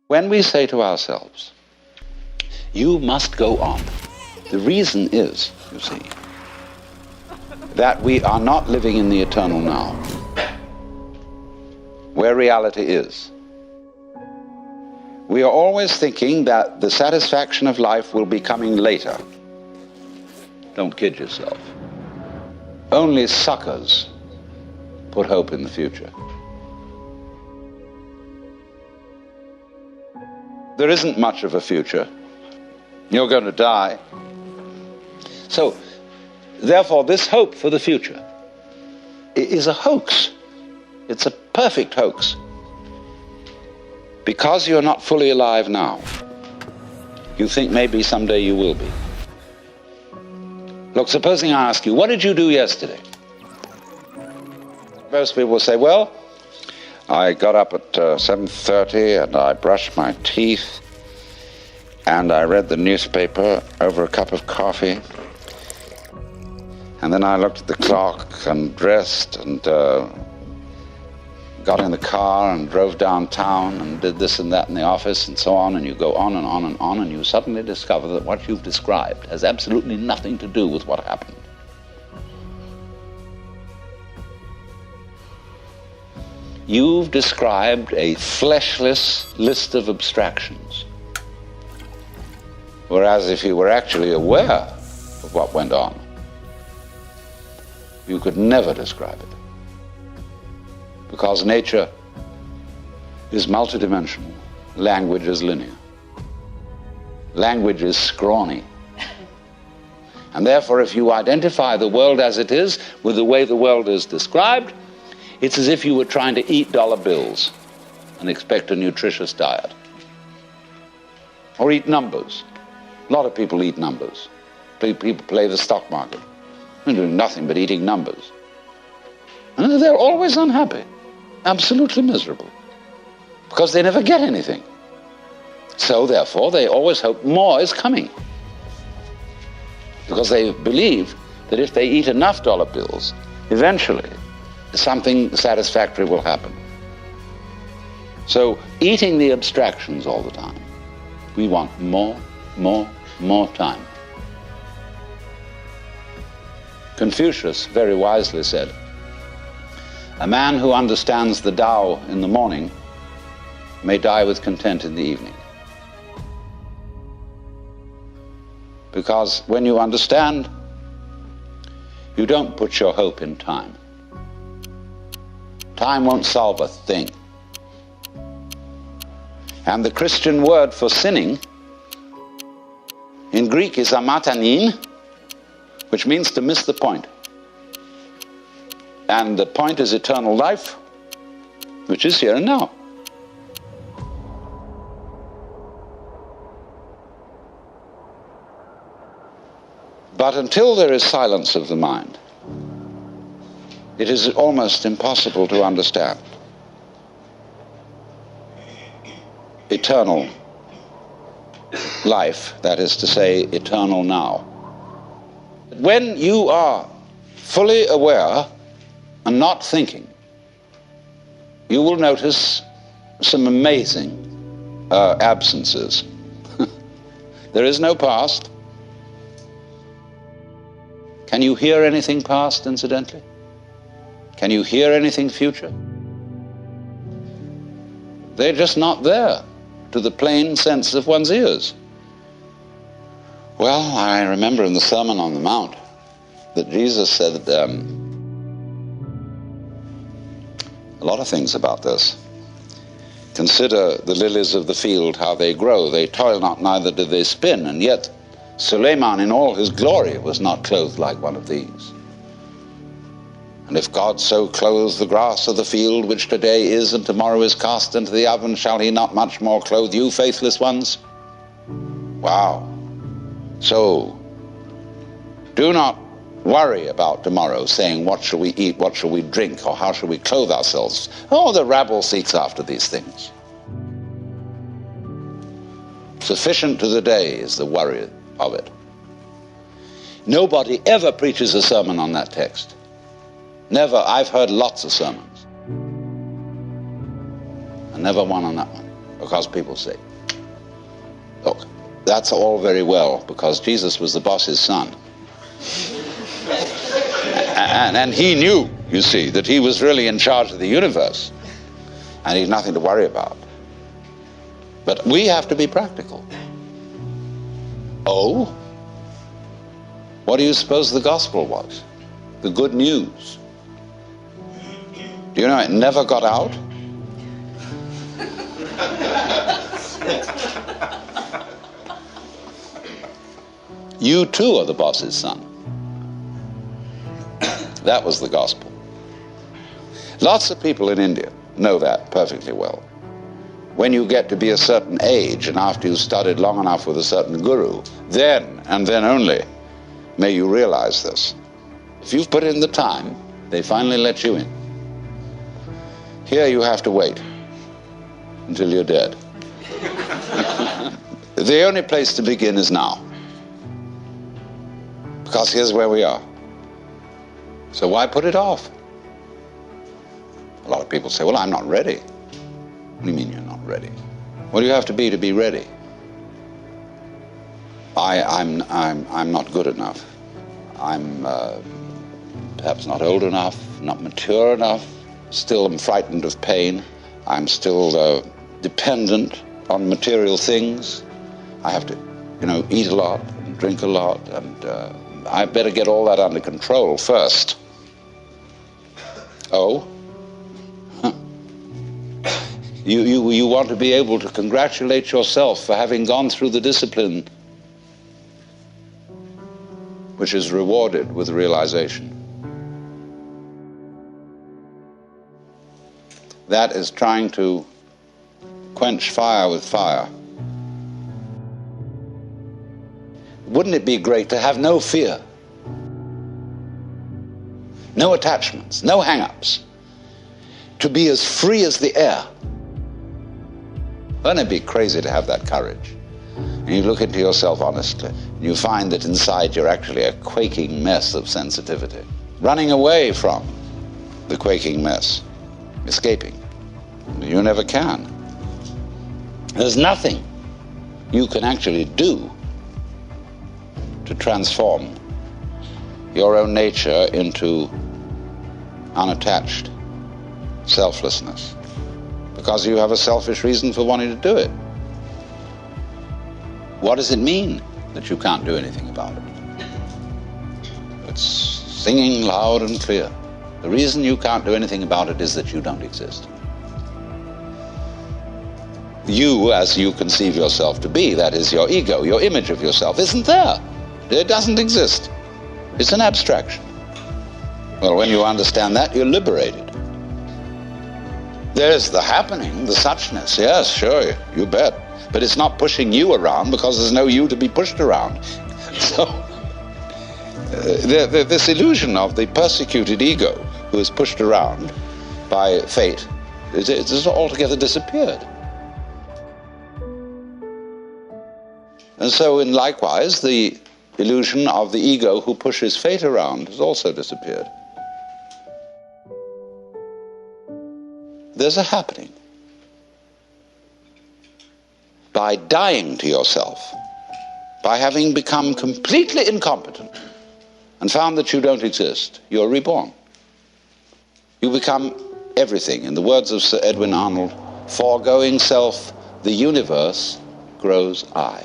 When we say to ourselves, you must go on, the reason is, you see, that we are not living in the eternal now, where reality is. We are always thinking that the satisfaction of life will be coming later. Don't kid yourself. Only suckers put hope in the future. There isn't much of a future. You're going to die. So, therefore, this hope for the future is a hoax. It's a perfect hoax. Because you're not fully alive now, you think maybe someday you will be. Look, supposing I ask you, what did you do yesterday? Most people will say, well, I got up at 7:30 and I brushed my teeth and I read the newspaper over a cup of coffee, and then I looked at the clock and dressed and got in the car and drove downtown and did this and that in the office and so on, and you go on and on and on, and you suddenly discover that what you've described has absolutely nothing to do with what happened. You've described a fleshless list of abstractions, whereas if you were actually aware of what went on, you could never describe it. Because nature is multidimensional, language is linear. Language is scrawny. And therefore, if you identify the world as it is with the way the world is described, it's as if you were trying to eat dollar bills and expect a nutritious diet. Or eat numbers. A lot of people eat numbers. People play the stock market. They're doing nothing but eating numbers. And they're always unhappy. Absolutely miserable, because they never get anything. So therefore they always hope more is coming, because they believe that if they eat enough dollar bills, eventually something satisfactory will happen. So eating the abstractions all the time, we want more time. Confucius very wisely said, a man who understands the Tao in the morning may die with content in the evening. Because when you understand, you don't put your hope in time. Time won't solve a thing. And the Christian word for sinning in Greek is amatanin, which means to miss the point. And the point is eternal life, which is here and now. But until there is silence of the mind, it is almost impossible to understand eternal life, that is to say, eternal now. When you are fully aware and not thinking, you will notice some amazing absences. There is no past. Can you hear anything past, incidentally? Can you hear anything future? They're just not there to the plain sense of one's ears. Well, I remember in the Sermon on the Mount that Jesus said a lot of things about this. Consider the lilies of the field, how they grow. They toil not, neither do they spin. And yet Suleiman in all his glory was not clothed like one of these. And if God so clothes the grass of the field, which today is and tomorrow is cast into the oven, shall he not much more clothe you, faithless ones? Wow. So, do not worry about tomorrow, saying, what shall we eat, what shall we drink, or how shall we clothe ourselves? Oh, the rabble seeks after these things. Sufficient to the day is the worry of it. Nobody ever preaches a sermon on that text. Never. I've heard lots of sermons, and never one on that one. Because people say, look, that's all very well because Jesus was the boss's son. And he knew, you see, that he was really in charge of the universe. And he had nothing to worry about. But we have to be practical. Oh? What do you suppose the gospel was? The good news. Do you know it never got out? You too are the boss's son. That was the gospel. Lots of people in India know that perfectly well. When you get to be a certain age and after you've studied long enough with a certain guru, then and then only may you realize this. If you've put in the time, they finally let you in. Here you have to wait until you're dead. The only place to begin is now. Because here's where we are. So why put it off? A lot of people say, well, I'm not ready. What do you mean you're not ready? What do you have to be ready? I'm not good enough. I'm perhaps not old enough, not mature enough. Still am frightened of pain. I'm still dependent on material things. I have to, eat a lot and drink a lot, and I better get all that under control first. Oh? You want to be able to congratulate yourself for having gone through the discipline which is rewarded with realization. That is trying to quench fire with fire. Wouldn't it be great to have no fear? No attachments, no hang-ups. To be as free as the air. Wouldn't it be crazy to have that courage? And you look into yourself honestly, and you find that inside you're actually a quaking mess of sensitivity. Running away from the quaking mess. Escaping. You never can. There's nothing you can actually do to transform your own nature into unattached selflessness, because you have a selfish reason for wanting to do it. What does it mean that you can't do anything about it? It's singing loud and clear. The reason you can't do anything about it is that you don't exist. You, as you conceive yourself to be, that is your ego, your image of yourself, isn't there. It doesn't exist. It's an abstraction. Well, when you understand that, you're liberated. There's the happening, the suchness, yes, sure, you bet. But it's not pushing you around because there's no you to be pushed around. So, this illusion of the persecuted ego who is pushed around by fate, it's altogether disappeared. And so, likewise, the illusion of the ego who pushes fate around has also disappeared. There's a happening. By dying to yourself, by having become completely incompetent and found that you don't exist, you're reborn. You become everything. In the words of Sir Edwin Arnold, foregoing self, the universe grows I.